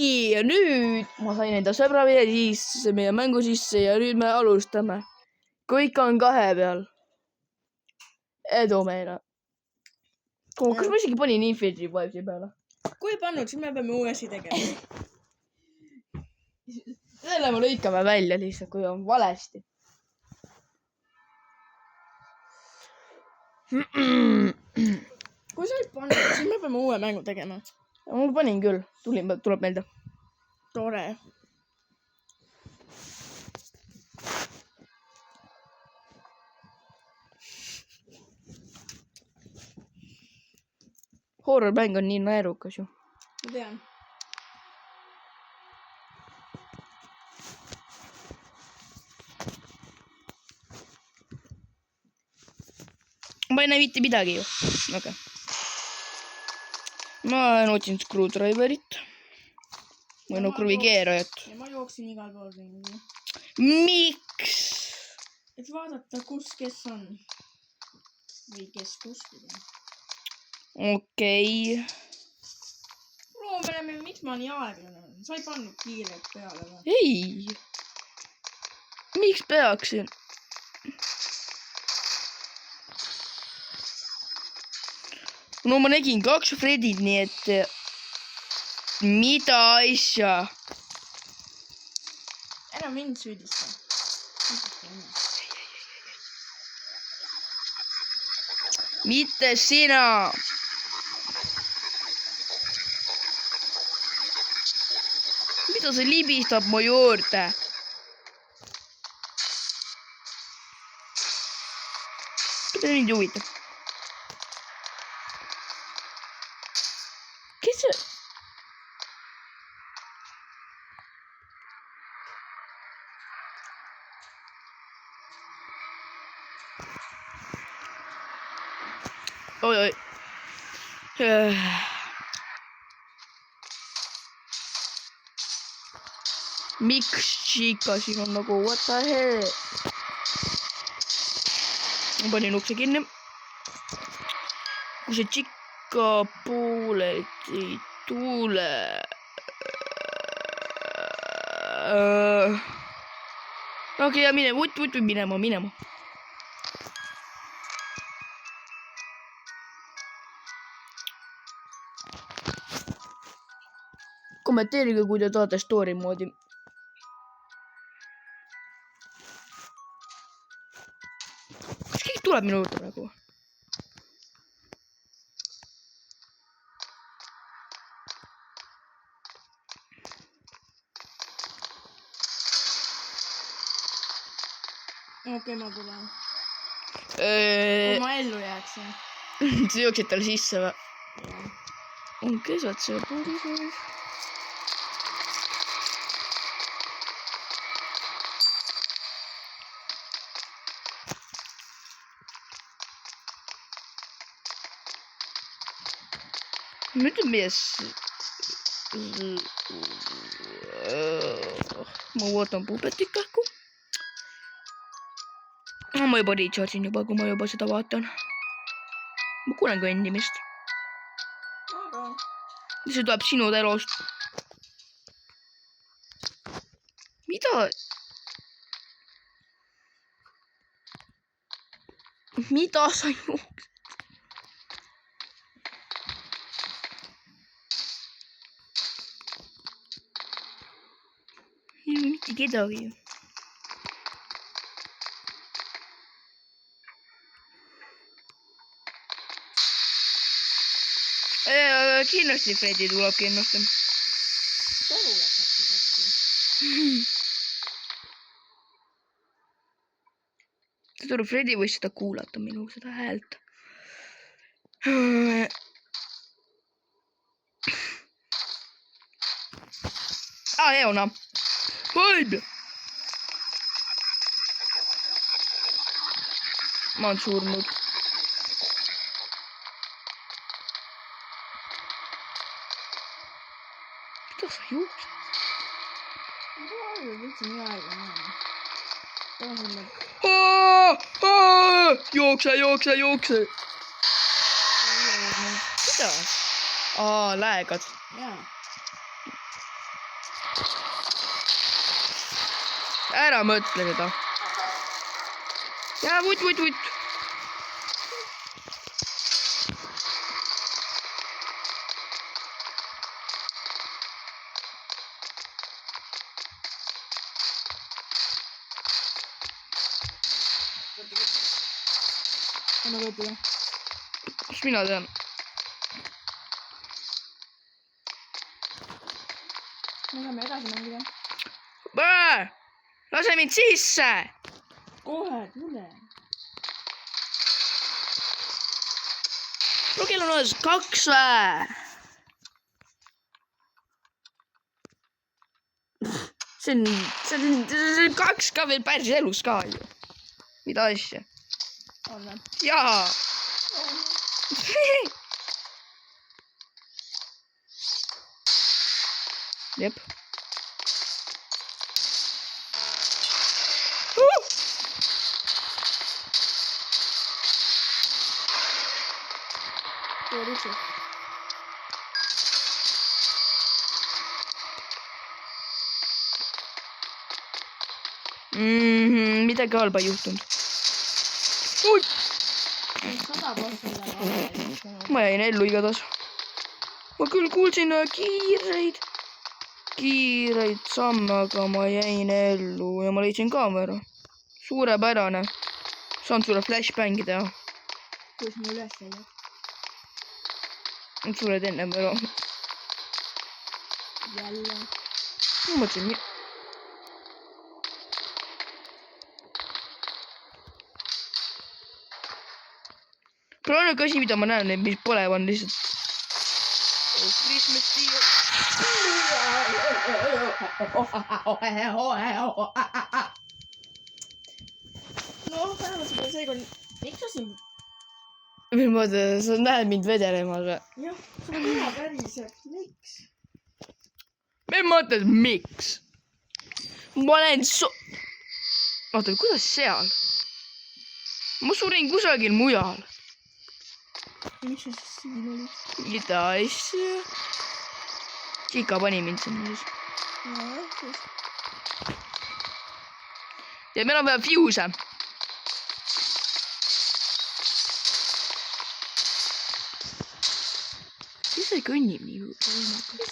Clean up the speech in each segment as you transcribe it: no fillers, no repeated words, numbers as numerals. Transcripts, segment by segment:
nii, nüüd ma sain enda sõbra veel sisse meie mängu sisse ja nüüd me alustame. Kõik on 2 peal. Edu meile. Kas ma isegi panin Infinity Wipe'i peale? Kui pannud, siis me peame uuesti tegema. Selle me lõikame välja lihtsalt, kui on valesti. Kui sa ei pannud, siis me peame uue mängu tegema. Ma panin küll. Tuleb meelde. Tore. Horror-mäng on nii naerukas ju. Ma tean. Ma ei näe mitte midagi ju. Okay. Ma otsin screwdriverit. Või no kruvikeerajat. Ja ma jooksin igal pool ringi. Miks? Et vaadata, kes on. Või kes kuskil on. Okei. Loomene, miks ma nii aeglane olen? Sa ei pannud kiiret peale või? Ei. Miks peaksin? No ma nägin 2 Fredid, nii et mida asja? Ära mind süüdista. Mitte sina. Mida see libistab mu juurde? Keda mind juhitab? Kes see? Oi. Miks Chica siin on nagu what the hell? Ma panin ukse kinni. Kui see Chica poolelt ei tule. Okei, ja mine, vutt või minema. Kommenteerige, kui te tahate story moodi. Kas keegi tuleb minu juurde praegu? Okei, ma tulen. Kui ma ellu jääksin. Sa jooksid tal sisse või? Okei, saad see puuri. Ma ütlen, mees. Ma ootan puupetit kähku. Ma juba recharge'in juba, kui ma juba seda vaatan. Ma kuulen kõndimist. Aga. See tuleb sinu telost. Mida? Mida sa jooksed? Ei ole mitte kedagi. Kindlasti Fredi tuleb kindlasti. Toru läks äkki katki. Toru Fredi võis seda kuulata minu seda häält. Eona. Vaib! Ma olen surnud. Mida sa jooksed? Ma arvan, et üldse nii aeglane on. Jookse. Mida? Läägad. Jaa. ära mõtle seda. Ja vutt. Anna võetada. Kus mina tean? Me saame edasi mängida. Lase mind sisse! Kohe, tule. Kell on alles 2 vä? See on 2 ka veel päris elus ka ju. Mida asja? On või? Jaa! Jep. Tule üksi. Midagi halba ei juhtunud. 100% Ma jäin ellu igatahes. Ma küll kuulsin kiireid samme, aga ma jäin ellu ja ma leidsin kaamera. Suurepärane. Saan sulle flashbangi teha. Kuidas ma üles leiad? Sured ennem ära. Jälle. Ma mõtlesin, praegu ainuke asi, mida ma näen, mis põlev on lihtsalt. Christmas tree. No, vähemalt seda seekord. Miks sa siin? Mis mõte, sa näed mind vedelemas või? Jah, sa on hea päriselt. Miks? Mis mõtled, miks? Ma olen Oota, kuidas seal? Ma surin kusagil mujal. Miks sa siis siin olid? Mida asja? Chica pani mind sinna siis. Siis. Ja meil on vaja fuse. Mis see kõnnib nii võimakas?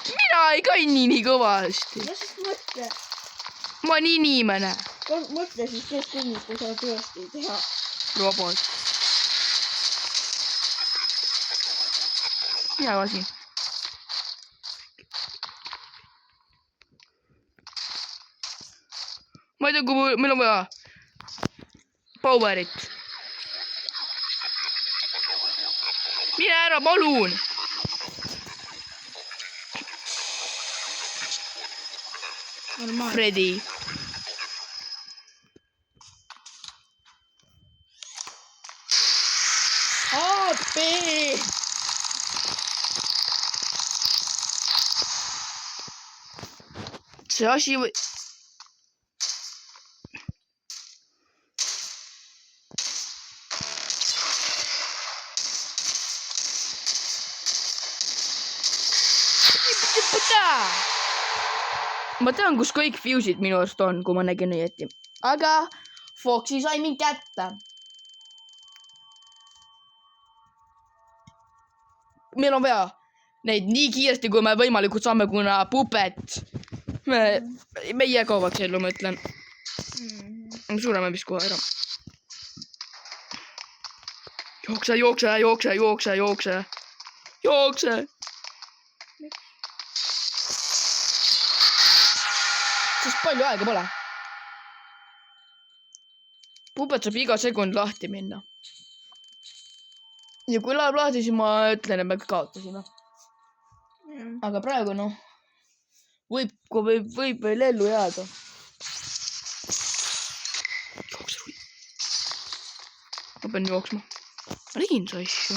Mina ei kanni nii kõvasti. No siis mõtle. Ma olen inimene. Mõtle siis, kes kõnnib, kui sa tõesti ei teha. Robot. Hea asi. Ma ei tea, kui meil on vaja powerit. Mine ära, palun. Normaal. Freddy. Appi! See asi või... Ma tean, kus kõik fuse'id minu arust on, kui ma nägin õieti. Aga Foxy sai mind kätte. Meil on vaja neid nii kiiresti, kui me võimalikult saame, kuna Puppet. Me ei jää kauvaks ellu, ma ütlen. Me sureme vist kohe ära. Jookse. Sest palju aega pole. Puppet saab iga sekund lahti minna. Ja kui läheb lahti, siis ma ütlen, et me kaotasime. Aga praegu noh, võib veel ellu jääda. Jookse. Ma pean jooksma. Ma tegin see asju.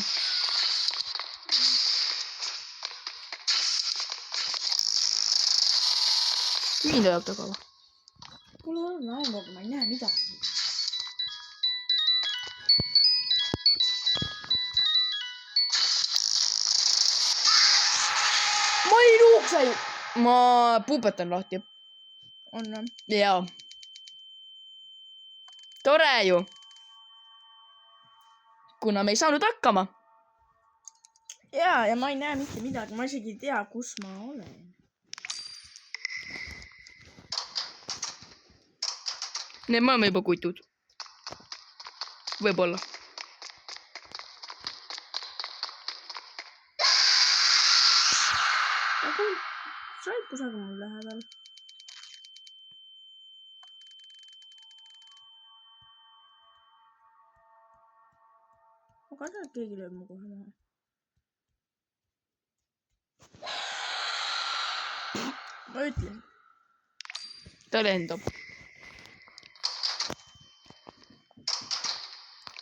Mind ajab taga või? Kuule, on aega, ma ei näe midagi. ukse ju... Ma puupetan lahti. On jah. Jaa. Tore ju. Kuna me ei saanud hakkama. Ja ma ei näe mitte midagi. Ma isegi ei tea, kus ma olen. Need me oleme juba kutud. Võib-olla. Sa olid kusagil mul lähedal. Ma kardan, et keegi lööb mu kohe maha. Ma ütlen. Ta lendab.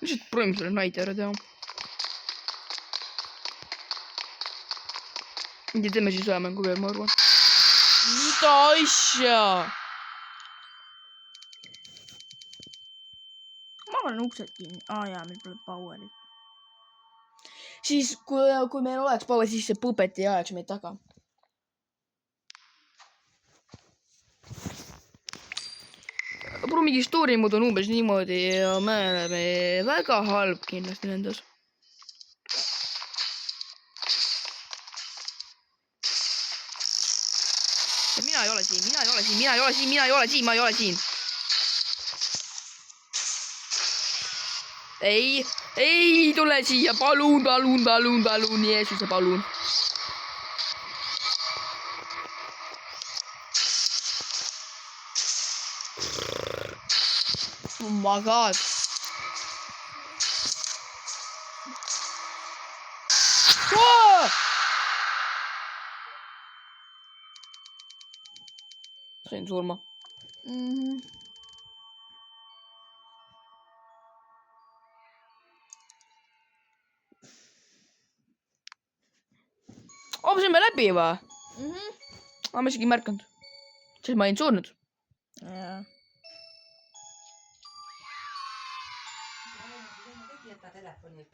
Lihtsalt proovime selle naidi ära teha. Ja teeme siis ühe mängu veel, ma arvan. Mida asja? Ma olen uksed kinni. Jaa, meil pole powerit. Siis, kui meil oleks power, siis see puppet ei ajaks meid taga. Pro mingi story mood on umbes niimoodi ja me oleme väga halb kindlasti nendes. Ja mina ei ole siin, mina ei ole siin, mina ei ole siin, mina ei ole siin, ma ei ole siin. Ei tule siia, palun, palun, palun, palun, Jeesuse, palun. Oh my god. Whoa! Sain surma. Saime läbi või? Ma isegi ei märkanud. Siis ma olin surnud. Jaa.